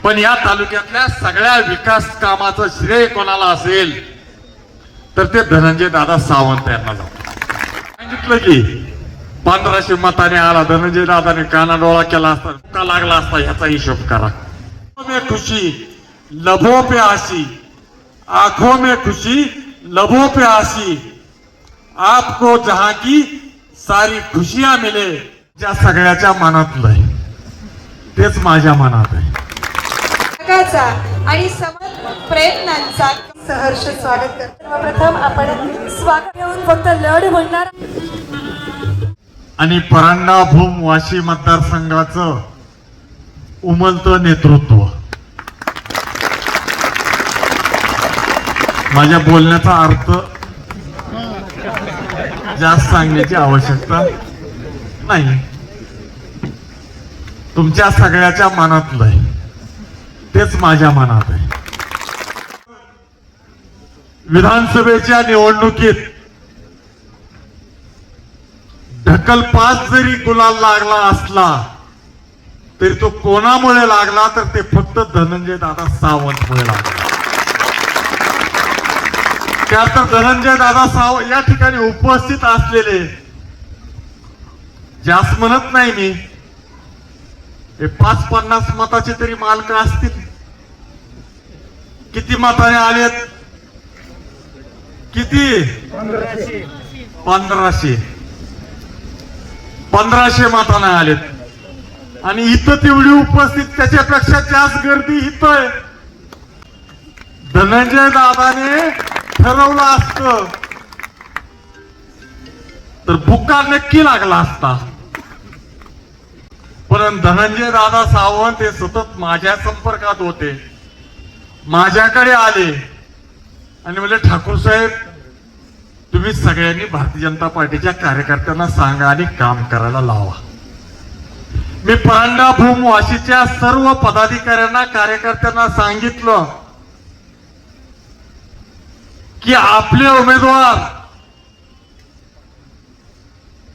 पण या तालुक्यातल्या सगळ्या विकास कामाचं श्रेय कोणाला असेल तर ते धनंजय दादा सावंत यांना जातं. सांगितलं की 1500 मताने आला, धनंजय दादाने कानाडोळा केला असता, का लागला असता ह्याचा हिशोब करा. में खुशी लबों पे आशी, आंखों में खुशी लबों पे आशी, आपको जहां की सारी खुशियां मिले. ज्या सगळ्याच्या मनातलं आहे तेच माझ्या मनात आहे. आणि समर्थ प्रयत्नांचा सहर्ष स्वागत करतो. सर्वप्रथम आपण स्वागत घेऊन फक्त लढ म्हणणार. आणि परांडा भूम वाशी मतदारसंघाचं उमलतं नेतृत्व. माझ्या बोलण्याचा अर्थ जास्त सांगण्याची आवश्यकता नाही. तुमच्या सगळ्याच्या मनातलं आहे तेच माझ्या मनात आहे. विधानसभेच्या निवडणुकीत ढकलपास जरी गुलाल लागला असला तरी तो कोणामुळे लागला तर ते फक्त धनंजय दादा सावंतमुळे लागला. त्यानंतर धनंजय दादा सावंत या ठिकाणी उपस्थित असलेले, जास्त म्हणत नाही मी, 5-50 मताचे तरी मालक असतील. किती मताने आलेत? किती? 1500 मताने आलेत. आणि इथं तेवढी उपस्थित, त्याच्यापेक्षा जास्त गर्दी इथं आहे. धनंजय दादाने ठरवलं असतं तर बुक्का नक्की लागला असता. पण धनंजय दादा सावंत हे सतत माझ्या संपर्कात होते, माझ्याकडे आले आणि म्हणले, ठाकूर साहेब तुम्ही सगळ्यांनी भारतीय जनता पार्टीच्या कार्यकर्त्यांना सांगा आणि काम करायला लावा. मी परांडा भूम वाशीच्या सर्व पदाधिकाऱ्यांना, कार्यकर्त्यांना सांगितलं की आपले उमेदवार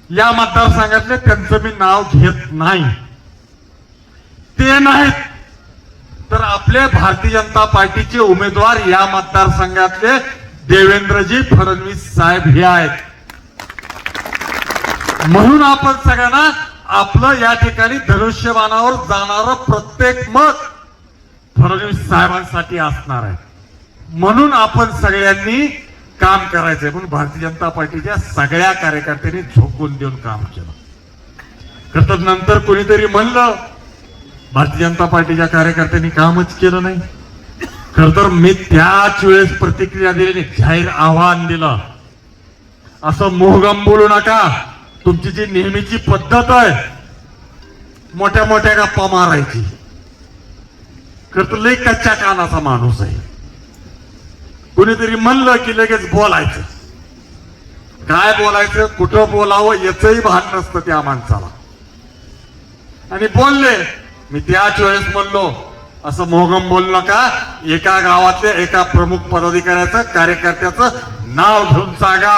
या मतदारसंघातले, त्यांचं मी नाव घेत नाही, ते नाहीत तर आपले भारतीय जनता पार्टीचे उमेदवार या मतदारसंघातले देवेंद्रजी फडणवीस साहेब हे आहेत. म्हणून आपण सगळ्यांना आपलं या ठिकाणी धनुष्यबाणावर जाणारं प्रत्येक मत फडणवीस साहेबांसाठी असणार आहे. म्हणून आपण सगळ्यांनी काम करायचंय. म्हणून भारतीय जनता पार्टीच्या सगळ्या कार्यकर्त्यांनी झोकून देऊन काम केलं. खरं नंतर कोणीतरी म्हणलं भारतीय जनता पार्टीच्या कार्यकर्त्यांनी कामच केलं नाही. खर तर मी त्याच वेळेस प्रतिक्रिया दिली, जाहीर आव्हान दिलं, असं मोहगम बोलू नका. तुमची जी नेहमीची पद्धत आहे मोठ्या मोठ्या गप्पा मारायची, खर तर लई कच्च्या कानाचा माणूस आहे. कुणीतरी म्हणलं की लगेच बोलायचं. काय बोलायचं, कुठं बोलावं याचंही भान नसतं त्या माणसाला. आणि बोलले. मी त्याच वेळेस म्हणलो, असं मोहगम बोलू नका. एका गावातल्या एका प्रमुख पदाधिकाऱ्याचं, कार्यकर्त्याचं नाव घेऊन सांगा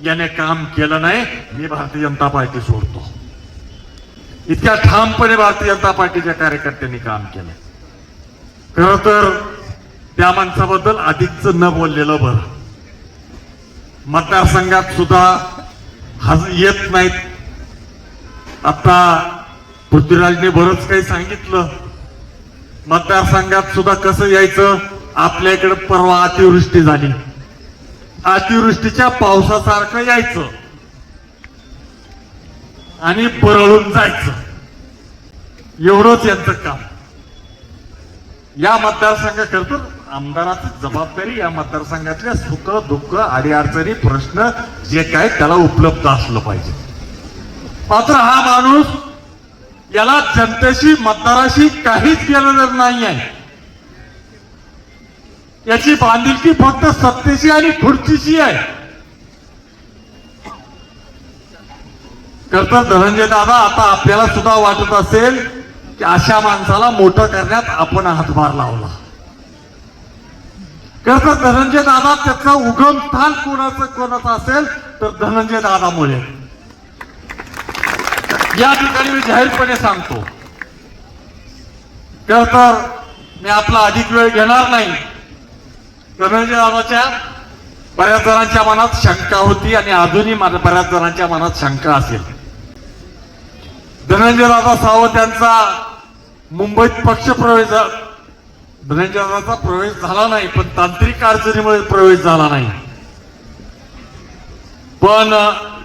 याने काम केलं नाही, मी भारतीय जनता पार्टी सोडतो. इतक्या ठामपणे भारतीय जनता पार्टीच्या कार्यकर्त्यांनी काम केलं. खरं तर त्या माणसाबद्दल अधिकच न बोललेलं बरं. मतदारसंघात सुद्धा येत नाहीत. आता पृथ्वीराजने बरंच काही सांगितलं. मतदारसंघात सुद्धा कसं यायचं, आपल्या इकडे परवा अतिवृष्टी झाली, अतिवृष्टीच्या पावसासारखं यायचं आणि परळून जायचं, एवढंच यांचं काम. या मतदारसंघ करतो आमदाराची जबाबदारी या मतदारसंघातल्या सुख दुःख अडीअडचणी प्रश्न जे काय त्याला उपलब्ध असलं पाहिजे. मात्र हा माणूस, याला जनतेशी, मतदाराशी काहीच घेणं नाही आहे. याची बांधिलकी फक्त सत्तेशी आणि खुर्चीशी आहे. खरं धनंजय दादा, आता आपल्याला सुद्धा वाटत असेल की अशा माणसाला मोठं करण्यात आपण हातभार लावला. खरं धनंजय दादा, त्याचं उगम स्थान कोणाचं असेल तर धनंजय दादामुळे. या ठिकाणी मी जाहीरपणे सांगतो, खरं तर मी आपला अधिक वेळ घेणार नाही. धनंजय दादाच्या बऱ्याच जणांच्या मनात शंका होती आणि अजूनही बऱ्याच जणांच्या मनात शंका असेल. धनंजय दादा सावंत यांचा मुंबईत पक्षप्रवेश धनंजय दादाचा प्रवेश झाला नाही, पण तांत्रिक अडचणीमुळे प्रवेश झाला नाही. पण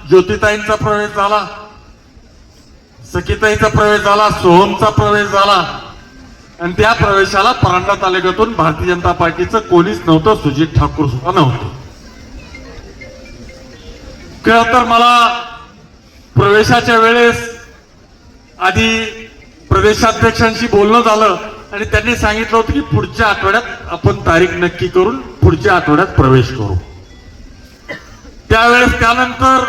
ज्योतिताईंचा प्रवेश झाला, सखीताईचा प्रवेश झाला, सोहमचा प्रवेश झाला आणि त्या प्रवेशाला परांडा तालुक्यातून भारतीय जनता पार्टीचं कोणीच नव्हतं, सुजित ठाकूर सुद्धा नव्हते. खरं तर मला प्रवेशाच्या वेळेस आधी प्रदेशाध्यक्षांशी बोलणं झालं आणि त्यांनी सांगितलं होतं की पुढच्या आठवड्यात आपण तारीख नक्की करून पुढच्या आठवड्यात प्रवेश करू. त्यावेळेस त्यानंतर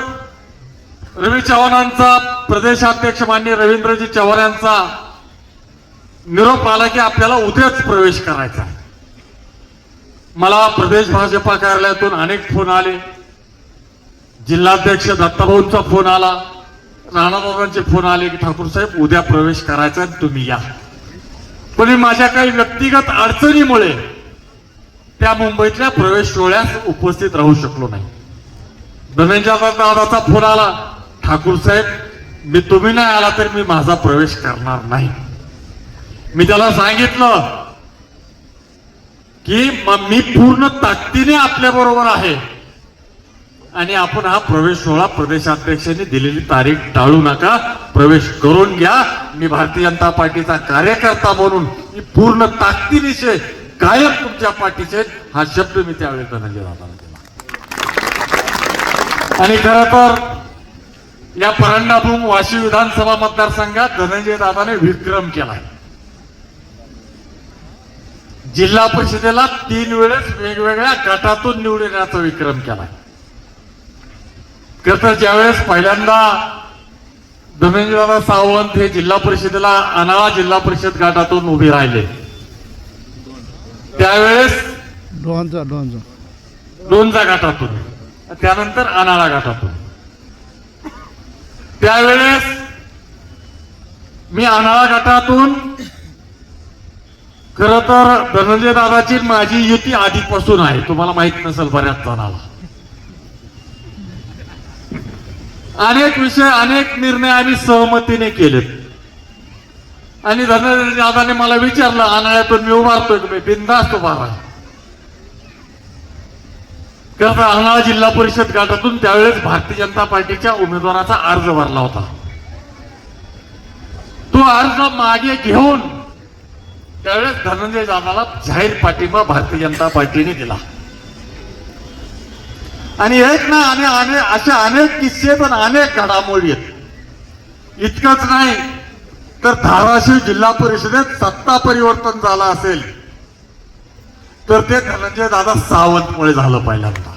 रवी चव्हाणांचा, प्रदेशाध्यक्ष माननीय रवींद्रजी चव्हाण यांचा निरोप आला की आपल्याला उद्याच प्रवेश करायचा. मला प्रदेश भाजपा कार्यालयातून अनेक फोन आले, जिल्हाध्यक्ष दत्ताभाऊंचा फोन आला, राणादादांचे फोन आले की ठाकूर साहेब उद्या प्रवेश करायचा आणि तुम्ही या. पण माझ्या काही व्यक्तिगत अडचणीमुळे त्या मुंबईतल्या प्रवेश सोहळ्यास उपस्थित राहू शकलो नाही. धनंजय दादाचा फोन आला, ठाकूर साहेब मी तुम्ही नाही आला तर मी माझा प्रवेश करणार नाही. मी त्याला सांगितलं की मी पूर्ण ताकदीने आपल्या बरोबर आहे आणि आपण हा प्रवेश सोहळा प्रदेशाध्यक्षांनी दिलेली तारीख टाळू नका, प्रवेश करून घ्या. मी भारतीय जनता पार्टीचा कार्यकर्ता म्हणून मी पूर्ण ताकदीनिशे कायम तुमच्या पाठीचे, हा शब्द मी त्यावेळी धनंजय दादांना दिला. आणि खरं तर या परांडाभूम वाशी विधानसभा मतदारसंघात धनंजय दादाने विक्रम केलाय. जिल्हा परिषदेला 3 वेळेस वेगवेगळ्या गटातून निवडून येण्याचा विक्रम केलाय. खरं तर ज्यावेळेस पहिल्यांदा धनंजयदादा सावंत हे जिल्हा परिषदेला अनाळा जिल्हा परिषद गटातून उभे राहिले त्यावेळेस लोणचा गटातून, त्यानंतर अनाळा गटातून. त्यावेळेस मी अनाळा गटातून, खरं तर धनंजय दादाची माझी युती आधीपासून आहे, तुम्हाला माहित नसेल बऱ्याच जणांना. अनेक विषय, अनेक निर्णय आम्ही सहमतीने केलेत. आणि धनंजय दादाने मला विचारलं अनाळ्यातून मी उभारतोय की बिनधास्त उभा राहा. खरं तर अनाळा जिल्हा परिषद गटातून त्यावेळेस भारतीय जनता पार्टीच्या उमेदवाराचा अर्ज भरला होता. तो अर्ज मागे घेऊन त्यावेळेस धनंजय दादाला जाहीर पाठिंबा भारतीय जनता पार्टीने दिला. आणि एक ना आणि अशा अनेक किस्से पण अनेक घडामोडी आहेत. इतकंच नाही तर धाराशिव जिल्हा परिषदेत सत्ता परिवर्तन झालं असेल तर ते धनंजय दादा सावंतमुळे झालं. पहिल्यांदा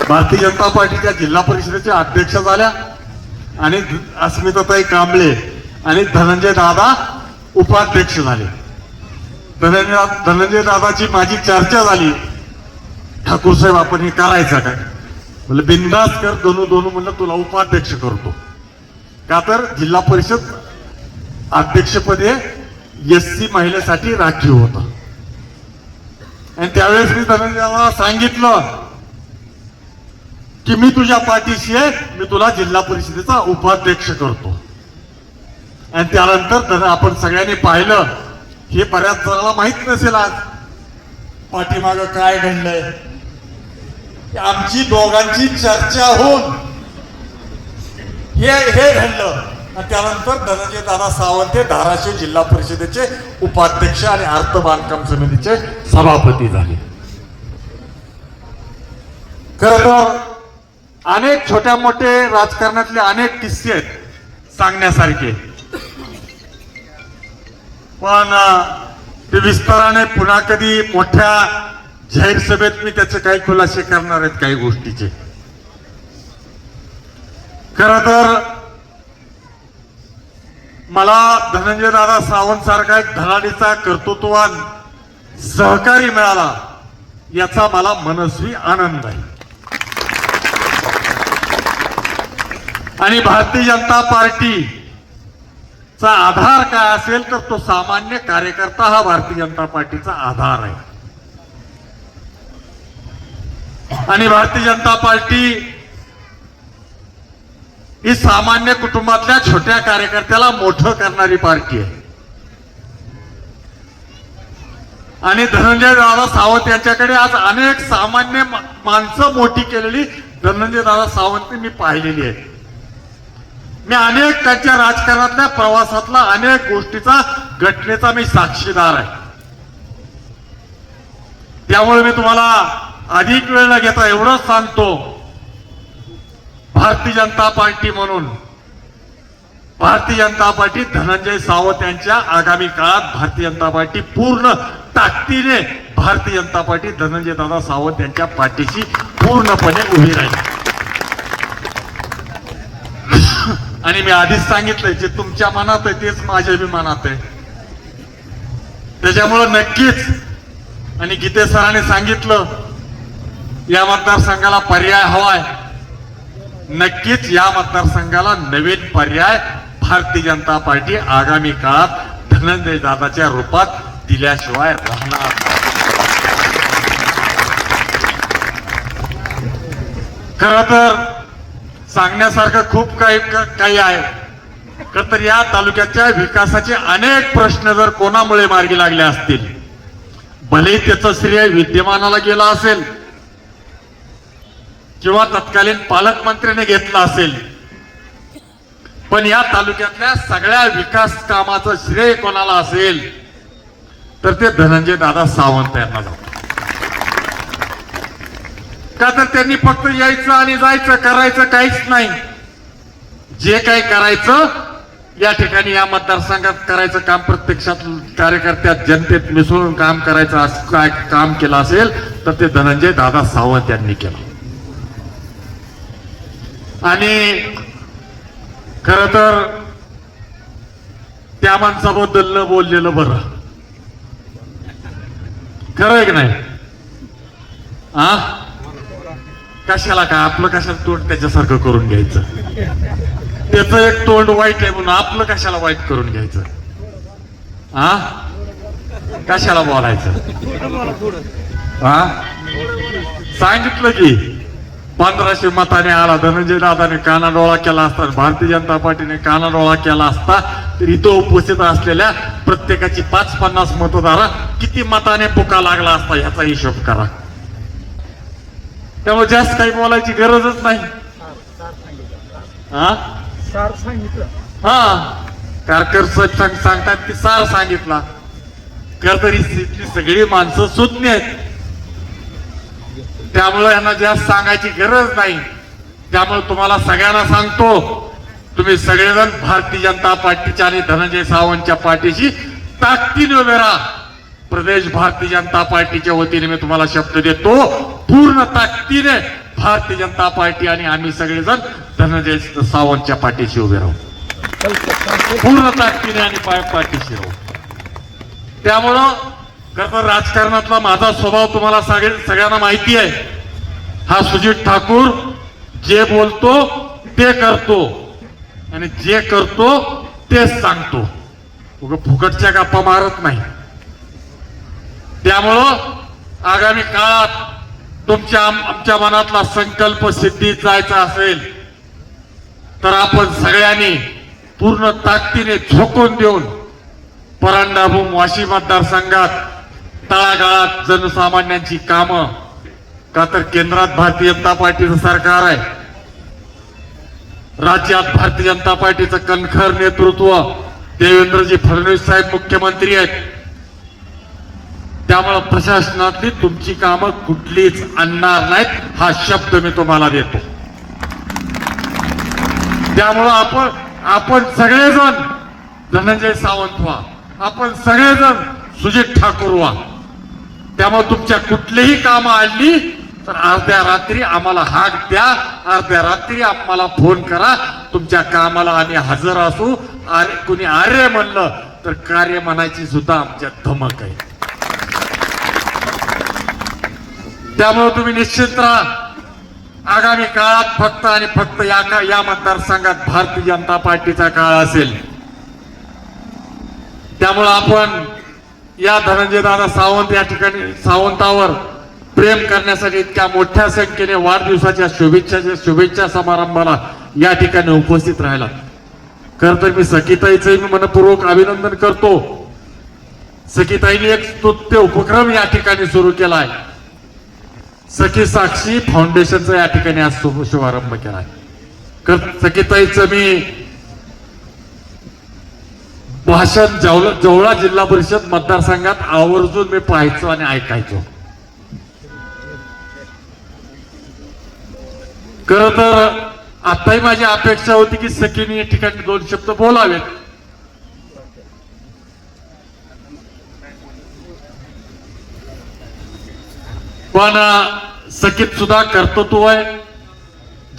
भारतीय जनता पार्टीच्या जिल्हा परिषदेच्या अध्यक्ष झाल्या आणि अस्मिताताई कांबळे आणि धनंजय दादा उपाध्यक्ष झाले. धनंजय दादाची माझी चर्चा झाली, ठाकूर साहेब आपण हे करायचं काय? म्हणलं बिंदास कर, दोनू म्हणलं तुला उपाध्यक्ष करतो. का तर जिल्हा परिषद अध्यक्षपदे SC महिलेसाठी राखीव होतं. आणि त्यावेळेस मी धनंजयला सांगितलं की मी तुझ्या पाठीशी आहे, मी तुला जिल्हा परिषदेचा उपाध्यक्ष करतो. आणि त्यानंतर आपण सगळ्यांनी पाहिलं, हे बऱ्याच जणांना माहित नसेल आज पाठीमागं काय घडलंय. आमची दोघांची चर्चा होऊन हे घडलं. त्यानंतर धनंजय दादा सावंत हे धाराशिव जिल्हा परिषदेचे उपाध्यक्ष आणि अर्थ बांधकाम समितीचे सभापती झाले. खरं तर अनेक छोट्या मोठे राजकारणातले अनेक किस्से आहेत सांगण्यासारखे, पण ते विस्ताराने पुन्हा कधी मोठ्या जाहीर सभेत मी त्याचे काही खुलासे करणार आहेत काही गोष्टीचे. खरं तर मला धनंजय दादा सावंत सारखा एक धडाडीचा कर्तृत्ववान सहकारी मिळाला याचा मला मनस्वी आनंद आहे. आणि भारतीय जनता पार्टी चा आधार काय असेल तर तो सामान्य कार्यकर्ता हा भारतीय जनता पार्टीचा आधार आहे. आणि भारतीय जनता पार्टी ही सामान्य कुटुंबातल्या छोट्या कार्यकर्त्याला मोठं करणारी पार्टी आहे. आणि धनंजय दादा सावंत यांच्याकडे आज अनेक सामान्य माणसं मोठी केलेली धनंजय दादा सावंत मी पाहिलेली आहे. मी अनेक त्यांच्या राजकारणातल्या प्रवासातला अनेक गोष्टीचा घटनेचा मी साक्षीदार आहे. त्यामुळे मी तुम्हाला अधिक वेळ न घेता एवढंच सांगतो, भारतीय जनता पार्टी म्हणून भारतीय जनता पार्टी धनंजय सावंत यांच्या आगामी काळात भारतीय जनता पार्टी पूर्ण ताकदीने भारतीय जनता पार्टी धनंजय दादा सावंत यांच्या पाठीशी पूर्णपणे उभी राहील. आणि मी आधीच सांगितलंय, जे तुमच्या मनात आहे तेच माझ्या बी मनात आहे. त्याच्यामुळं नक्कीच, आणि गीते सरांनी सांगितलं, या मतदारसंघाला पर्याय हवाय. नक्कीच या मतदारसंघाला नवीन पर्याय भारतीय जनता पार्टी आगामी काळात धनंजय दादाच्या रूपात दिल्याशिवाय राहणार. खरं तर सांगण्यासारखं खूप काही आहे. खरं तर या तालुक्याच्या विकासाचे अनेक प्रश्न जर कोणामुळे मार्गी लागले असतील, भले त्याचं श्रेय विद्यमानाला गेलं असेल किंवा तत्कालीन पालकमंत्र्याने घेतला असेल, पण या तालुक्यातल्या सगळ्या विकास कामाचं श्रेय कोणाला असेल तर ते धनंजय दादा सावंत यांना जातं. का तर त्यांनी फक्त यायचं आणि जायचं, करायचं काहीच नाही. जे काही करायचं या ठिकाणी या मतदारसंघात करायचं काम, प्रत्यक्षात कार्यकर्त्यात जनतेत मिसळून काम करायचं असं काय काम केलं असेल तर ते धनंजय दादा सावंत यांनी केलं. आणि खर तर त्या माणसाबद्दल न बोललेलं बरं. खरं आहे की नाही? कशाला काय आपलं कशाला तोंड त्याच्यासारखं करून घ्यायचं? त्याचं एक तोंड वाईट आहे म्हणून आपलं कशाला वाईट करून घ्यायचं? कशाला बोलायचं? सांगितलं की 1500 मताने आला, धनंजय दादाने कानाडोळा केला असता, भारतीय जनता पार्टीने कानाडोळा केला असता, तर इथं उपस्थित असलेल्या प्रत्येकाची 50-50 मतदार किती मताने पुका लागला असता ह्याचा हिशोब करा. त्यामुळे जास्त काही बोलायची गरजच नाही. कारकर सांगतात की सार सांगितला. करतरी सगळी माणसं सुज्ञ आहेत, त्यामुळे यांना जास्त सांगायची गरज नाही. त्यामुळे तुम्हाला सगळ्यांना सांगतो, तुम्ही सगळेजण भारतीय जनता पार्टीच्या आणि धनंजय सावंतच्या पाठीशी ताकदीने उभे राहा. प्रदेश भारतीय जनता पार्टीच्या वतीने मी तुम्हाला शब्द देतो, पूर्ण ताकदीने भारतीय जनता पार्टी आणि आम्ही सगळेजण धनंजय सावंतच्या पाठीशी उभे राहू. पूर्ण ताकदीने आणि पाठीशी राहू. त्यामुळं खरं राजकारणातला माझा स्वभाव तुम्हाला सगळ्यांना माहिती आहे. हा सुजित ठाकूर जे बोलतो ते करतो आणि जे करतो तेच सांगतो, फुकटच्या गप्पा मारत नाही. त्यामुळं आगामी काळात तुमच्या आमच्या मनातला संकल्प सिद्धीत जायचा असेल तर आपण सगळ्यांनी पूर्ण ताकदीने झोकून देऊन परांडाभूम वाशी मतदारसंघात तळागाळात जनसामान्यांची कामं, का तर केंद्रात भारतीय जनता पार्टीचं सरकार आहे, राज्यात भारतीय जनता पार्टीचं कणखर नेतृत्व, देवेंद्रजी फडणवीस साहेब मुख्यमंत्री आहेत. त्यामुळे प्रशासनातली तुमची कामं कुठलीच आणणार नाहीत, हा शब्द मी तुम्हाला देतो. त्यामुळं आपण सगळेजण धनंजय सावंत व्हा, आपण सगळेजण सुजित ठाकूर व्हा. त्यामुळे तुमच्या कुठलीही कामं आणली तर अर्ध्या रात्री आम्हाला हाक द्या, अर्ध्या रात्री आम्हाला फोन करा. तुमच्या कामाला आम्ही हजर असू. कुणी आर्य म्हणलं तर कार्य म्हणायची सुद्धा आमच्यात धमक आहे. त्यामुळे तुम्ही निश्चित राहा, आगामी काळात फक्त आणि फक्त या मतदारसंघात भारतीय जनता पार्टीचा काळ असेल. त्यामुळं आपण या धनंजय दादा सावंत या ठिकाणी सावंतावर प्रेम करण्यासाठी इतक्या मोठ्या संख्येने वाढदिवसाच्या शुभेच्छा समारंभाला या ठिकाणी उपस्थित राहिला. खर तर मी सखीताईचं मी मनपूर्वक अभिनंदन करतो. सखीताईने एक स्तुत्य उपक्रम या ठिकाणी सुरू केला आहे. सखी साक्षी फाउंडेशनचा या ठिकाणी आज शुभारंभ केला आहे. सखीताईचं मी भाषण जवळा जिल्हा परिषद मतदारसंघात आवर्जून मी पाहायचो आणि ऐकायचो. खर तर आताही माझी अपेक्षा होती की सखीने या ठिकाणी 2 शब्द बोलावेत. पण सखीत सुद्धा कर्तृत्व आहे,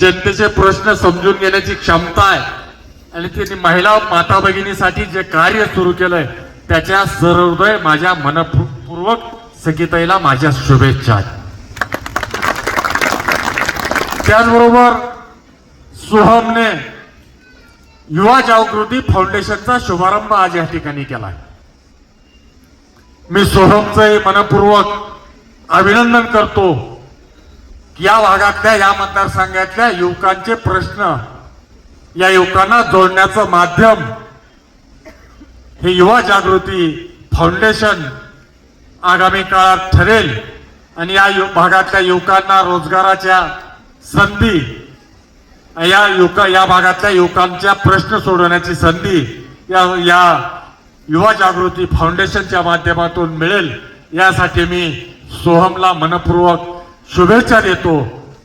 जनतेचे प्रश्न समजून घेण्याची क्षमता आहे आणि त्यांनी महिला माता भगिनीसाठी जे कार्य सुरू केलंय त्याच्या सहृदय माझ्या मनपूर्वक सखीताईला माझ्या शुभेच्छा आहेत. त्याचबरोबर सोहमने युवा जागृती फाउंडेशनचा शुभारंभ आज या ठिकाणी केला. मी सोहमचंही मनपूर्वक अभिनंदन करतो की या भागातल्या या मतदारसंघातल्या युवकांचे प्रश्न या युवकांना जोडण्याचं माध्यम हे युवा जागृती फाउंडेशन आगामी काळात ठरेल आणि या भागातल्या युवकांना रोजगाराच्या संधी या भागातल्या युवकांच्या प्रश्न सोडवण्याची संधी या युवा जागृती फाउंडेशनच्या माध्यमातून मिळेल यासाठी मी सोहमला मनपूर्वक शुभेच्छा देतो.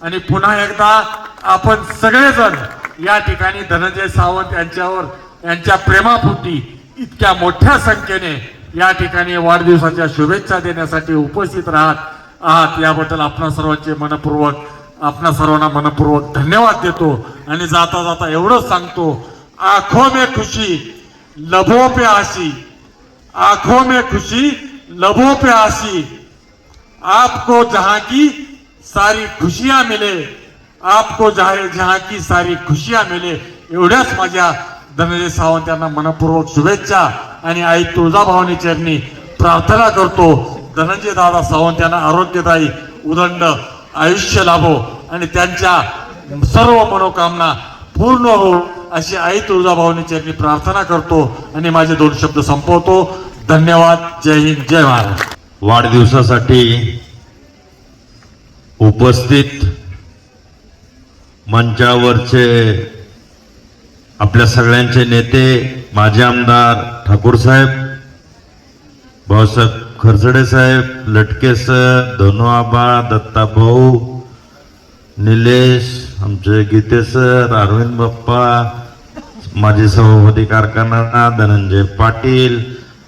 आणि पुन्हा एकदा आपण सगळेजण या ठिकाणी धनंजय सावंत यांच्या प्रेमापोटी इतक्या मोठ्या संख्येने या ठिकाणी वाढदिवसाच्या शुभेच्छा देण्यासाठी उपस्थित आहात याबद्दल आपणा सर्वांना मनपूर्वक धन्यवाद देतो. आणि जाता जाता एवढंच सांगतो, आंखों में खुशी लबों पे आशी, आंखों में खुशी लबों पे आशी, आपको जहां की सारी खुशियां मिले, आपको जहां की सारी खुशियां मिले. एवढ्याच माझ्या धनंजय सावंत यांना मनपूर्वक शुभेच्छा आणि आई तुळजाभवानी चरणी प्रार्थना करतो. धनंजय दादा सावंत यांना आरोग्यदायी उदंड आयुष्य लाभो आणि त्यांच्या सर्व मनोकामना पूर्ण हो अशी आई तुळजाभवानी चरणी प्रार्थना करतो आणि माझे 2 शब्द संपवतो. धन्यवाद. जय हिंद, जय महाराष्ट्र. वाढदिवसासाठी उपस्थित मंचावरचे आपल्या सगळ्यांचे नेते माजी आमदार ठाकूर साहेब, भाऊसाहेब खरसडे साहेब, लटके सर, धनु आबा, दत्ता भाऊ, निलेश, आमचे गीते सर, अरविंद बाप्पा, माजी सभापती कारखाना धनंजय पाटील,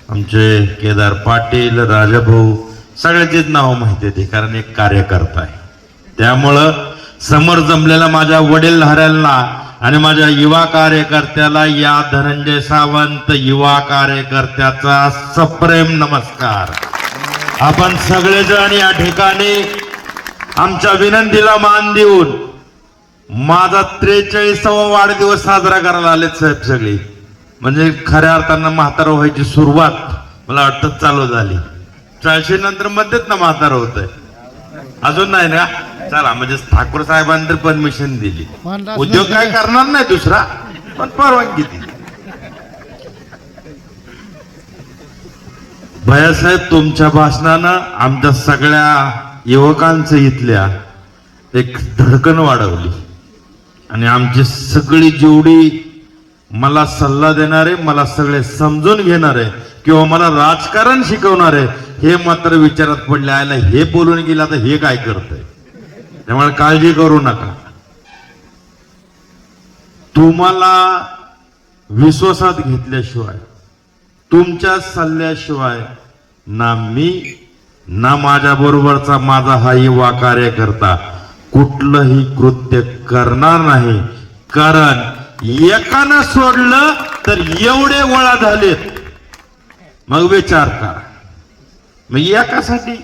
आमचे केदार पाटील, राजाभाऊ, सगळ्याचीच नाव माहिती आहे कारण एक कार्यकर्ता आहे. त्यामुळं समोर जमलेला माझ्या वडीलधाऱ्यांना आणि माझ्या युवा कार्यकर्त्याला या धनंजय सावंत युवा कार्यकर्त्याचा सप्रेम नमस्कार. आपण सगळेजण या ठिकाणी आमच्या विनंतीला मान देऊन माझा 43वा वाढदिवस साजरा करायला आलेत साहेब सगळे. म्हणजे खऱ्या अर्थानं म्हातारा व्हायची सुरुवात मला वाटतं चालू झाली. 40 नंतर मध्येच ना म्हातारा होत आहे, अजून नाही ना. चला म्हणजे ठाकूर साहेबांनी तर परमिशन दिली, उद्योग काय करणार नाही दुसरा, पण परवानगी दिली. भैयासाहेब तुमच्या भाषणानं आमच्या सगळ्या युवकांचं इथल्या एक धडकन वाढवली आणि आमची सगळी जेवढी मला सल्ला देणारे, मला सगळे समजून घेणारे किंवा मला राजकारण शिकवणारे हे मात्र विचारात पडले आयला हे बोलून गेला तर हे काय करतंय. त्यामुळे काळजी करू नका. तुम्हाला विश्वासात घेतल्याशिवाय, तुमच्या सल्ल्याशिवाय ना मी ना माझ्या बरोबरचा माझा हा युवा कार्यकर्ता कुठलंही कृत्य करणार नाही. कारण एकानं सोडलं तर एवढे गोळा झालेत, मग विचार करा. मग एकासाठी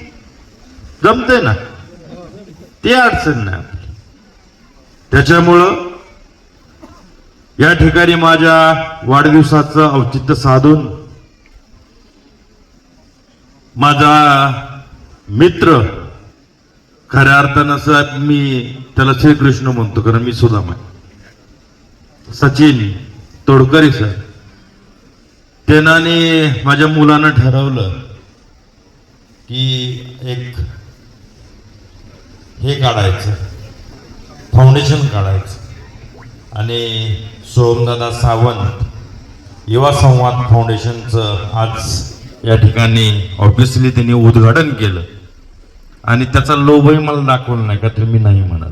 जमते ना, ते अडचण नाही. त्याच्यामुळं या ठिकाणी माझ्या वाढदिवसाचं औचित्य साधून माझा मित्र, खऱ्या अर्थानं साहेब मी त्याला श्रीकृष्ण म्हणतो, कारण मी सुदामा आहे, सचिन तोडकरी सर, त्याने माझ्या मुलानं ठरवलं की एक हे काढायचं, फाउंडेशन काढायचं, आणि सोमदादा सावंत युवा संवाद फाउंडेशनचं आज या ठिकाणी ऑब्विसली त्यांनी उद्घाटन केलं. आणि त्याचा लोभही मला दाखवला नाही, का तर मी नाही म्हणाल.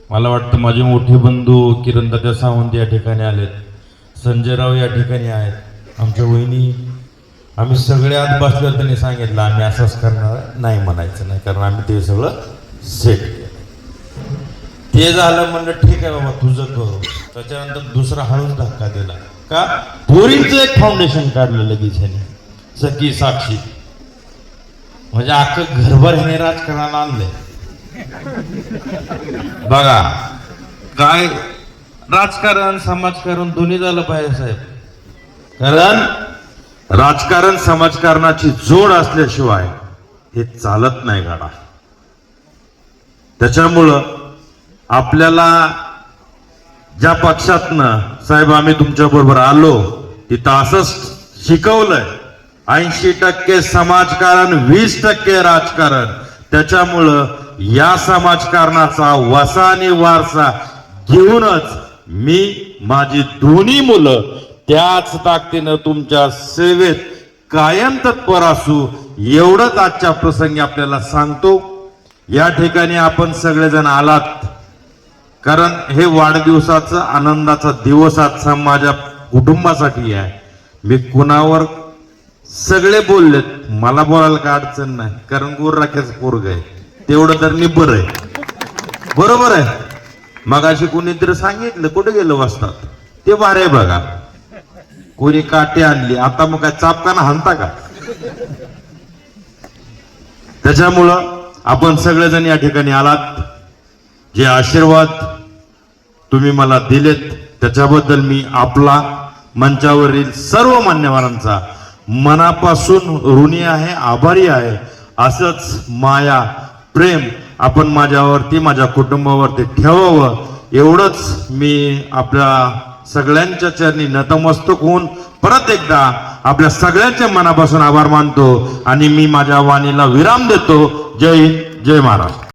मला वाटतं माझे मोठे बंधू किरणदादा सावंत या ठिकाणी आलेत, संजयराव या ठिकाणी आहेत, आमच्या वहिनी, आम्ही सगळे आत बसलो. त्यांनी सांगितलं आम्ही असंच करणार, नाही म्हणायचं नाही, कारण आम्ही ते सगळं सेट केलं. ते झालं, म्हणलं ठीक आहे बाबा तुझं करू. त्याच्यानंतर दुसरा हळूच धक्का दिला, का पोरींचं एक फाउंडेशन काढलं लगेच ह्याने, सखी साक्षी, म्हणजे अख्खं घरभर ह्याने राजकारणाला आणलंय. बघा काय राजकारण समाजकारण दोन्ही झालं पाहिजे साहेब, कारण राजकारण समाजकारणाची जोड असल्याशिवाय हे चालत नाही गाडा. त्याच्यामुळं आपल्याला ज्या पक्षातनं साहेब आम्ही तुमच्या बरोबर आलो तिथं असंच शिकवलंय, 80% समाजकारण 20% राजकारण. त्याच्यामुळं या समाजकारणाचा वसा आणि वारसा घेऊनच मी माझी दोन्ही मुलं त्याच ताकदीनं तुमच्या सेवेत कायम तत्पर असू, एवढंच आजच्या प्रसंगी आपल्याला सांगतो. या ठिकाणी आपण सगळेजण आलात कारण हे वाढदिवसाचा आनंदाचा दिवस आजचा माझ्या कुटुंबासाठी आहे. मी कुणावर सगळे बोललेत, मला बोलायला काय अडचण नाही, कारण गोरराख्याचं पोरग आहे, तेवढं तर निब्बर आहे, बरोबर आहे. मग अशी कोणीतरी सांगितलं कुठे गेलं वस्तात, ते बारे बघा, कोणी काठी आणली, आता मग काय चापकाना हाणता का? त्याच्यामुळं आपण सगळेजण या ठिकाणी आलात, जे आशीर्वाद तुम्ही मला दिलेत त्याच्याबद्दल मी आपला मंचावरील सर्व मान्यवरांचा मनापासून ऋणी आहे, आभारी आहे. असंच माया प्रेम आपण माझ्यावरती माझ्या कुटुंबावरती ठेवावं, एवढंच मी आपल्या सगळ्यांच्या चरणी नतमस्तक होऊन परत एकदा आपल्या सगळ्यांच्या मनापासून आभार मानतो आणि मी माझ्या वाणीला विराम देतो. जय हिंद, जय महाराष्ट्र.